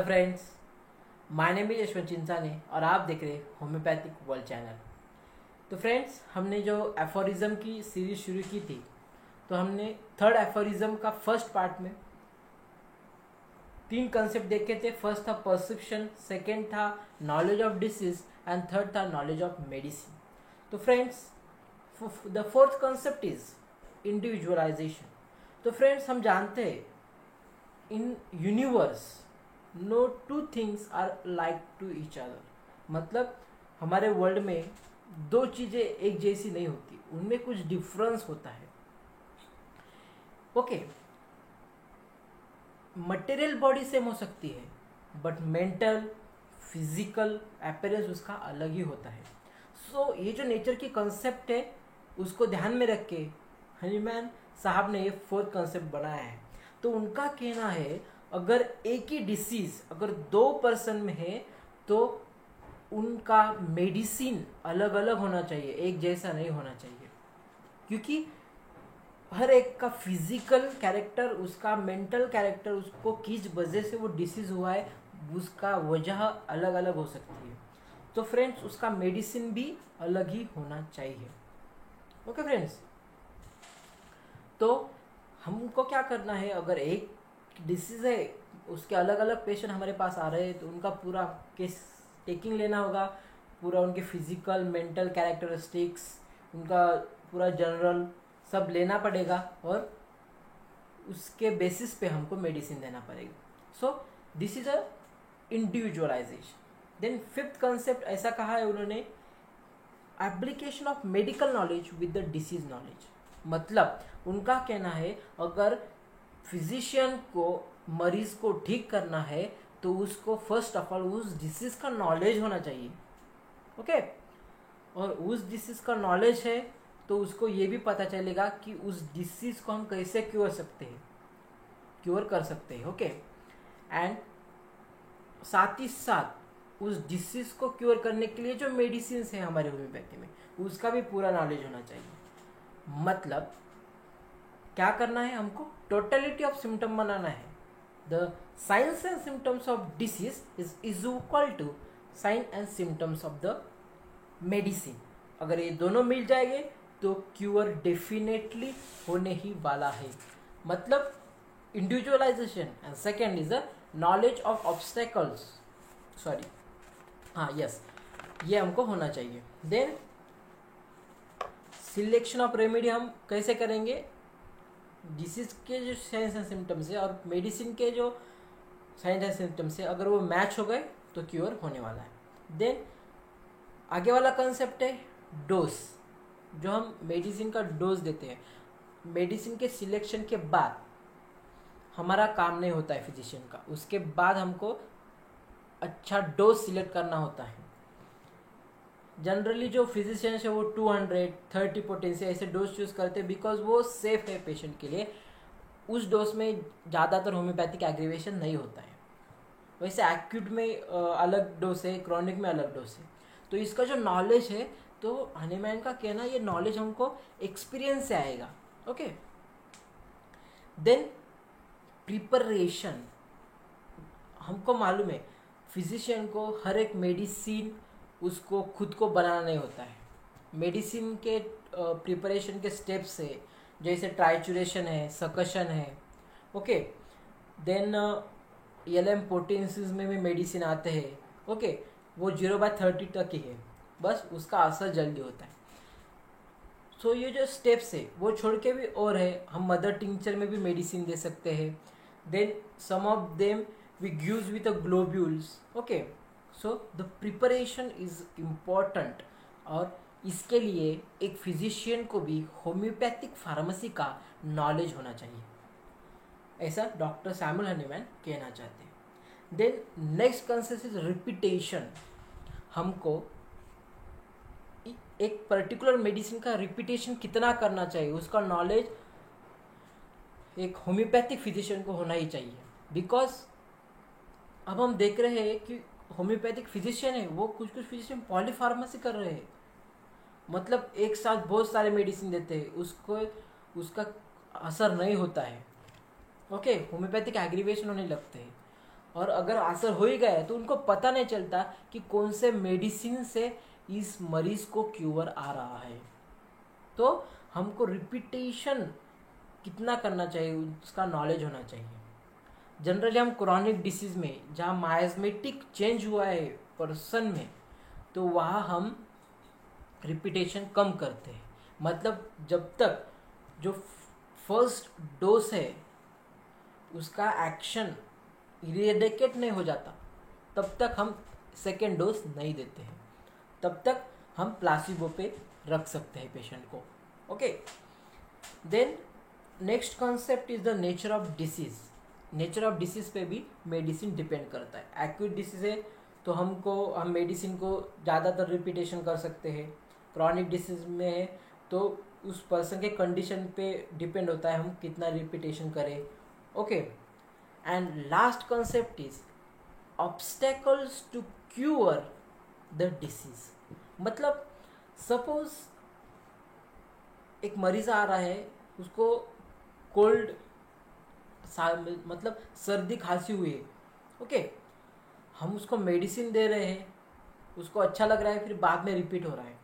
Friends, my name is Yashwant Chinchane और आप देख रहे होम्योपैथिक वर्ल्ड चैनल। तो फ्रेंड्स, हमने जो एफोरिज्म की सीरीज शुरू की थी, तो हमने थर्ड एफोरिज्म का फर्स्ट पार्ट में 3 कंसेप्ट देखे थे। फर्स्ट था परसेप्शन, सेकेंड था knowledge of disease and third था नॉलेज ऑफ मेडिसिन। तो friends, the fourth concept is individualization. तो फ्रेंड्स, हम जानते हैं in universe no two things are like to each other. मतलब हमारे वर्ल्ड में दो चीज़ें एक जैसी नहीं होती, उनमें कुछ डिफरेंस होता है। ओके, मटेरियल बॉडी सेम हो सकती है बट मेंटल फिजिकल अपीयरेंस उसका अलग ही होता है। सो ये जो नेचर की कंसेप्ट है उसको ध्यान में रख के हनीमैन साहब ने ये फोर्थ कंसेप्ट बनाया है। तो उनका कहना है अगर एक ही डिसीज अगर 2 पर्सन में है तो उनका मेडिसिन अलग अलग होना चाहिए, एक जैसा नहीं होना चाहिए, क्योंकि हर एक का फिजिकल कैरेक्टर, उसका मेंटल कैरेक्टर, उसको किस वजह से वो डिसीज हुआ है उसका वजह अलग अलग हो सकती है। तो फ्रेंड्स, उसका मेडिसिन भी अलग ही होना चाहिए। ओके फ्रेंड्स, तो हमको क्या करना है, अगर एक डिसीज है उसके अलग अलग पेशेंट हमारे पास आ रहे हैं तो उनका पूरा केस टेकिंग लेना होगा, पूरा उनके फिजिकल मेंटल कैरेक्टरिस्टिक्स, उनका पूरा जनरल सब लेना पड़ेगा और उसके बेसिस पे हमको मेडिसिन देना पड़ेगा। So this is a individualization. Then fifth concept ऐसा कहा है उन्होंने, application of medical knowledge with the disease knowledge. मतलब उनका कहना है अगर फिजिशियन को मरीज को ठीक करना है तो उसको फर्स्ट ऑफ ऑल उस डिसीज का नॉलेज होना चाहिए। ओके, और उस डिसीज का नॉलेज है तो उसको ये भी पता चलेगा कि उस डिसीज को हम कैसे क्योर कर सकते हैं। ओके, एंड साथ ही साथ उस डिसीज को क्योर करने के लिए जो मेडिसिन है हमारे होम्योपैथी में उसका भी पूरा नॉलेज होना चाहिए। मतलब क्या करना है, हमको टोटलिटी ऑफ सिम्टम बनाना है। The science and symptoms of disease is equal to sign and symptoms of the medicine. अगर ये दोनों मिल जाएंगे तो क्यूर डेफिनेटली होने ही वाला है। मतलब individualisation and second is the knowledge of obstacles, sorry हाँ यस, ये हमको होना चाहिए। देन सिलेक्शन ऑफ रेमेडी हम कैसे करेंगे, डिसीज के जो साइंस एंड सिम्टम्स है और मेडिसिन के जो साइंस एंड सिम्टम्स है अगर वो मैच हो गए तो क्योर होने वाला है। देन आगे वाला कंसेप्ट है डोज। जो हम मेडिसिन का डोज देते हैं, मेडिसिन के सिलेक्शन के बाद हमारा काम नहीं होता है फिजिशियन का, उसके बाद हमको अच्छा डोज सिलेक्ट करना होता है। जनरली जो फिजिशियंस है वो 200, 30 पोटेंसी ऐसे डोज चूज करते हैं बिकॉज वो सेफ है पेशेंट के लिए। उस डोज में ज़्यादातर होम्योपैथिक एग्रीवेशन नहीं होता है। वैसे एक्यूट में अलग डोज है, क्रॉनिक में अलग डोज है। तो इसका जो नॉलेज है, तो हनीमैन का कहना ये नॉलेज हमको एक्सपीरियंस से आएगा। Okay, then preparation. हमको मालूम है फिजिशियन को हर एक मेडिसिन उसको खुद को बनाना नहीं होता है। मेडिसिन के प्रिपरेशन के स्टेप्स है, जैसे ट्राइचुरेशन है, सकशन है। ओके, देन एलएम पोटेंसीज में भी मेडिसिन आते हैं। ओके, वो 0/30 तक ही है, बस उसका असर जल्दी होता है। सो ये जो स्टेप्स है वो छोड़ के भी और है, हम मदर टिंचर में भी मेडिसिन दे सकते हैं। Then some of them we gives with the globules. Okay, so the preparation is important और इसके लिए एक फिजिशियन को भी होम्योपैथिक फार्मेसी का नॉलेज होना चाहिए, ऐसा डॉक्टर सैमुअल हनीमैन कहना चाहते हैं। Then next concept is repetition. हमको एक पर्टिकुलर मेडिसिन का रिपीटेशन कितना करना चाहिए उसका नॉलेज एक होम्योपैथिक फिजिशियन को होना ही चाहिए। बिकॉज अब हम देख रहे हैं कि होम्योपैथिक फिजिशियन है वो कुछ फिजिशियन पॉलीफार्मेसी कर रहे हैं, मतलब एक साथ बहुत सारे मेडिसिन देते हैं, उसका असर नहीं होता है। ओके, होम्योपैथिक एग्रीवेशन होने लगते हैं। और अगर असर हो ही गया है तो उनको पता नहीं चलता कि कौन से मेडिसिन से इस मरीज को क्यूर आ रहा है। तो हमको रिपीटेशन कितना करना चाहिए उसका नॉलेज होना चाहिए। जनरली हम क्रोनिक डिसीज में जहाँ माइजमेटिक चेंज हुआ है पर्सन में, तो वहाँ हम रिपीटेशन कम करते हैं। मतलब जब तक जो फर्स्ट डोज है उसका एक्शन इरेडिकेट नहीं हो जाता तब तक हम सेकेंड डोज नहीं देते हैं, तब तक हम प्लासिबो पे रख सकते हैं पेशेंट को। Okay, then next concept is the nature of disease. Nature of disease पे भी मेडिसिन डिपेंड करता है। एक्यूट डिसीज है तो हम मेडिसिन को ज़्यादातर रिपीटेशन कर सकते हैं। क्रॉनिक डिसीज में है तो उस पर्सन के कंडीशन पे डिपेंड होता है हम कितना रिपीटेशन करें। Okay, and last concept is obstacles to cure the disease. मतलब सपोज एक मरीज आ रहा है, उसको कोल्ड मतलब सर्दी खांसी हुई है। ओके, हम उसको मेडिसिन दे रहे हैं, उसको अच्छा लग रहा है, फिर बाद में रिपीट हो रहा है।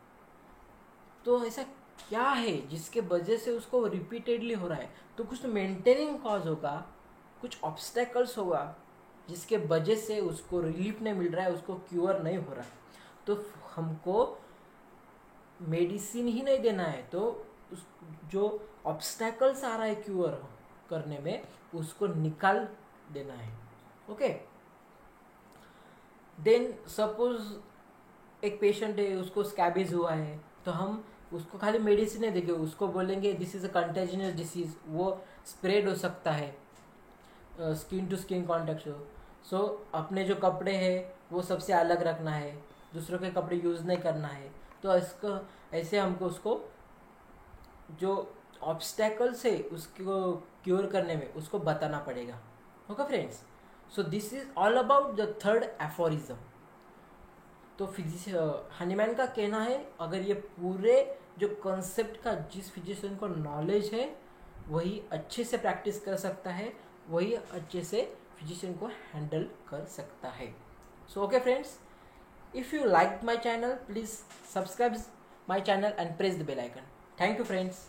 तो ऐसा क्या है जिसके वजह से उसको रिपीटेडली हो रहा है? तो कुछ मेंटेनिंग कॉज होगा, कुछ ऑब्स्टेकल्स होगा जिसके वजह से उसको रिलीफ नहीं मिल रहा है, उसको क्योर नहीं हो रहा है। तो हमको मेडिसिन ही नहीं देना है, तो उस जो ऑब्स्टेकल्स आ रहा है क्योर करने में उसको निकाल देना है। ओके, देन सपोज एक पेशेंट है, उसको स्कैबिज हुआ है, तो हम उसको खाली मेडिसिन नहीं देंगे, उसको बोलेंगे this is a contagious disease, वो स्प्रेड हो सकता है स्किन टू स्किन कॉन्टैक्ट हो। सो अपने जो कपड़े हैं वो सबसे अलग रखना है, दूसरों के कपड़े यूज़ नहीं करना है। तो इसको ऐसे हमको उसको जो ऑब्स्टेकल्स है उसको क्योर करने में उसको बताना पड़ेगा। Okay friends, so this is all about the third aphorism. तो हनीमैन का कहना है अगर ये पूरे जो कॉन्सेप्ट का जिस फिजिशियन को नॉलेज है वही अच्छे से प्रैक्टिस कर सकता है, वही अच्छे से फिजिशियन को हैंडल कर सकता है। So okay friends, if you like my channel please subscribe my channel and press the bell icon. Thank you friends.